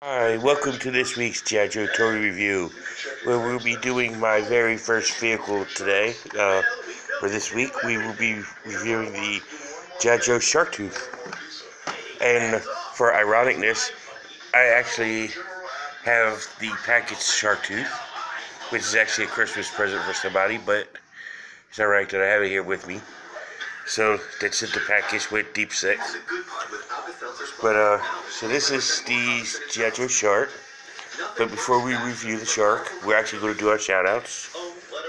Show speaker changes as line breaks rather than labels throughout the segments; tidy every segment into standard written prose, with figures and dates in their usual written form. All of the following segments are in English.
Hi, welcome to this week's G.I. Joe Toy Review, where we'll be doing my very first vehicle today. For this week, we will be reviewing the G.I. Joe Sharc Tooth. And for ironicness, I actually have the packaged Sharc Tooth, which is actually a Christmas present for somebody, but it's alright that I have it here with me. So that's in the package with Deep Six. But so this is the G.I. Joe Sharc. But before we review the Sharc, we're actually going to do our shout-outs.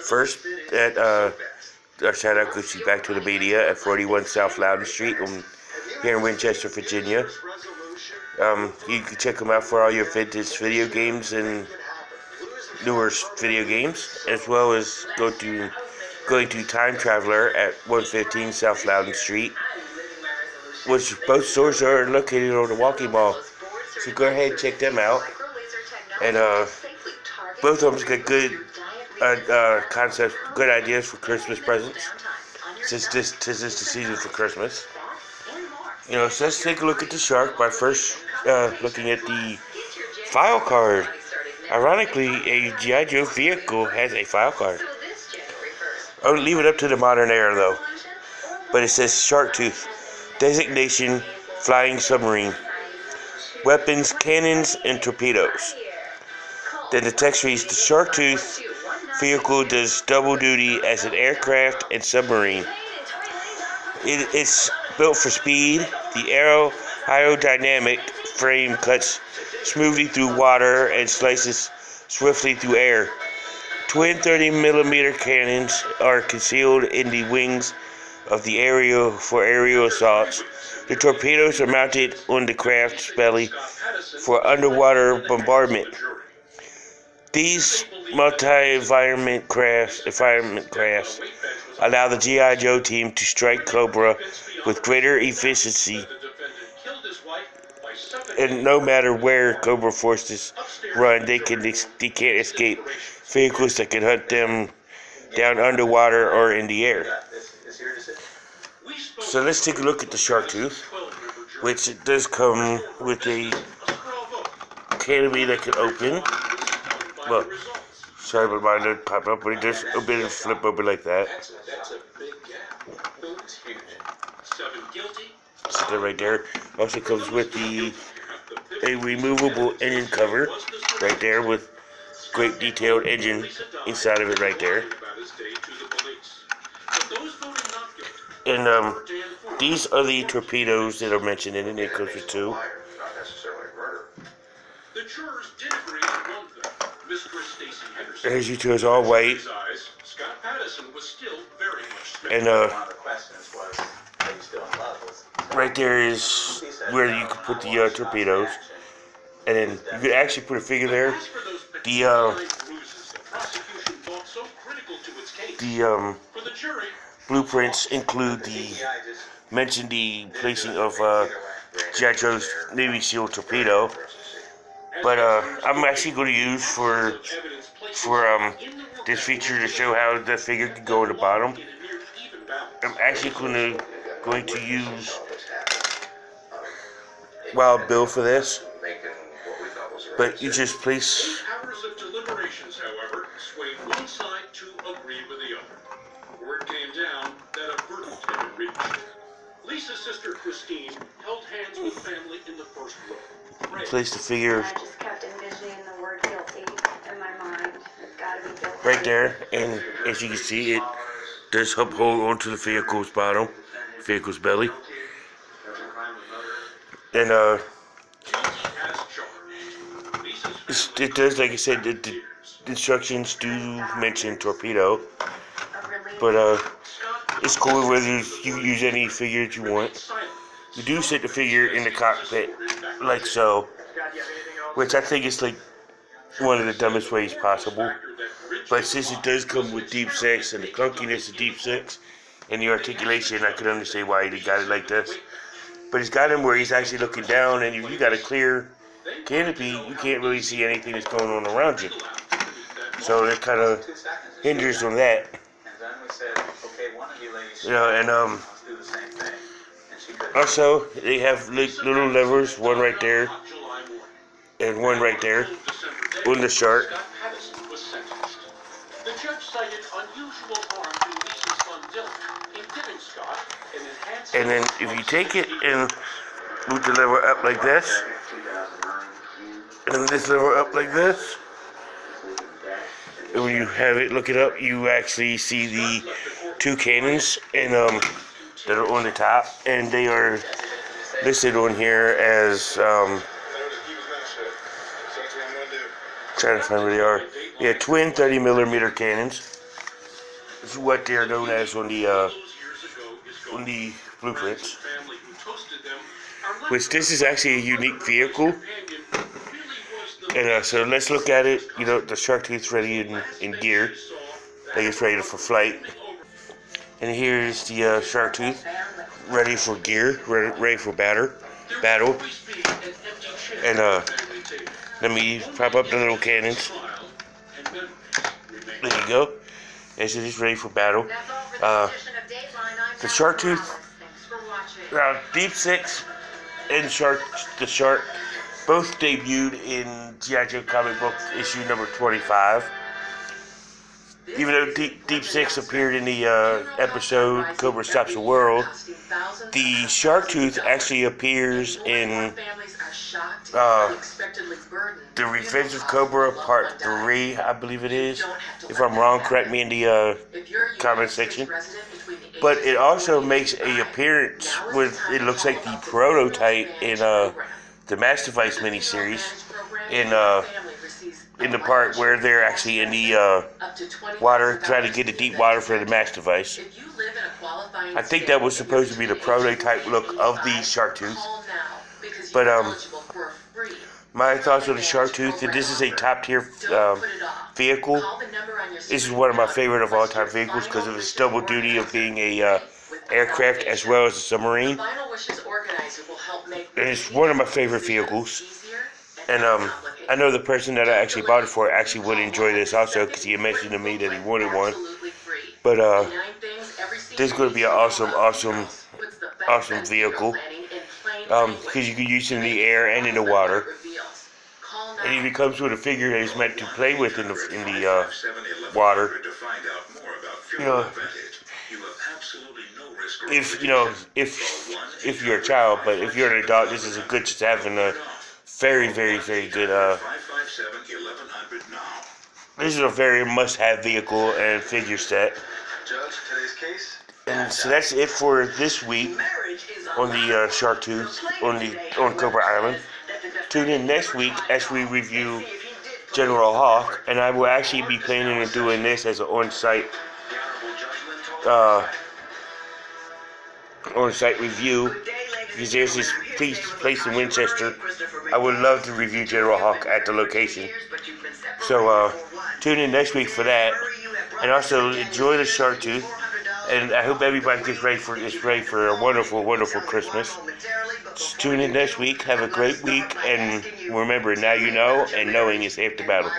First, our shout-out goes to Back to the Media at 41 South Loudon Street here in Winchester, Virginia. You can check them out for all your vintage video games and newer video games, as well as going to Time Traveler at 115 South Loudon Street, which both stores are located on the Walking Mall. So go ahead and check them out. And both of them got good concepts, good ideas for Christmas presents, since this is the season for Christmas. So let's take a look at the Sharc by first looking at the file card. Ironically, a G.I. Joe vehicle has a file card. I'll leave it up to the modern era though. But it says Sharc Tooth, designation flying submarine, weapons, cannons, and torpedoes. Then the text reads, the Sharc Tooth vehicle does double duty as an aircraft and submarine. It's built for speed. The aerodynamic frame cuts smoothly through water and slices swiftly through air. Twin 30mm cannons are concealed in the wings of the for aerial assaults. The torpedoes are mounted on the craft's belly for underwater bombardment. These multi-environment crafts allow the G.I. Joe team to strike Cobra with greater efficiency, and no matter where Cobra forces run, they can't escape vehicles that can hunt them down underwater or in the air. So let's take a look at the Sharc Tooth, which it does come with a canopy that can open. Well, sorry about mine didn't pop up, but it does open and flip open like that. So that right there. Also comes with a removable engine cover right there with great detailed engine inside of it right there. And these are the torpedoes that are mentioned in it. It comes with two. As you two is all white. And right there is where you can put the torpedoes. And then you could actually put a figure there. The blueprints include the placing of G.I. Joe's Navy SEAL torpedo. But I'm actually going to use for this feature to show how the figure can go in the bottom. I'm actually going to use Wild Bill for this. But you just place.
Hours of deliberations, however, swayed one side to agree with the other. Word came down that a verdict had been reached. Lisa's sister Christine held hands with family in the first row.
Place the figure.
I just kept envisioning the word guilty in my mind. It's gotta be guilty.
Right there, and as you can see, it does hold onto the vehicle's bottom, vehicle's belly. And it does, like I said, the instructions do mention torpedo, but it's cool whether you use any figure that you want. You do set the figure in the cockpit, like so, which I think is like one of the dumbest ways possible. But since it does come with Deep Six and the clunkiness of Deep Six and the articulation, I could understand why he got it like this. But he's got him where he's actually looking down, and if you got a clear canopy, you can't really see anything that's going on around you. So it kind of hinders on that. And also they have little levers, one right there, and one right there on the Sharc.
The judge cited unusual harm to Lisa's son Dylan in giving Scott an enhanced...
And then if you take it and move the lever up like this, and this lever up like this, and when you have it look it up, you actually see the two cannons and that are on the top, and they are listed on here as trying to find where they are. Yeah, twin 30mm cannons. This is what they're known as on the blueprints. Which this is actually a unique vehicle. And so let's look at it. You know, the Sharc Tooth ready in gear. Like it's ready for flight. And here's the Sharc Tooth ready for gear, ready for battle. And let me pop up the little cannons. There you go. And so it's ready for battle. The Sharc Tooth, Deep Six and the Sharc both debuted in G.I. Joe comic book issue number 25. Even though Deep Six appeared in the episode Cobra Stops the World, the Sharc Tooth actually appears in The Revenge of Cobra Part 3, I believe it is. If I'm wrong, correct me in the comment section. But it also makes an appearance with, it looks like the prototype in the Master Vice miniseries in the part where they're actually in the water, trying to get the deep water for the Master Vice. I think that was supposed to be the prototype look of the Sharc Tooth. But my thoughts on the Sharc Tooth, this is a top tier vehicle. This is one of my favorite of all time vehicles because of its double duty of being a aircraft as well as a submarine. And it's one of my favorite vehicles. And I know the person that I actually bought it for actually would enjoy this also because he had mentioned to me that he wanted one. But this is going to be an awesome vehicle because you can use it in the air and in the water. And it comes with a figure that is meant to play with in the water. You know, if you're a child, but if you're an adult, this is a good just having a very good. This is a very must-have vehicle and figure set. And so that's it for this week on the Sharc Tooth on Cobra Island. Tune in next week as we review General Hawk, and I will actually be planning on doing this as an on-site review because there's this place in Winchester. I would love to review General Hawk at the location. So tune in next week for that, and also enjoy the Sharc Tooth. And I hope everybody gets ready for a wonderful Christmas. Just tune in next week. Have a great week, and remember, now you know, and knowing is half the battle.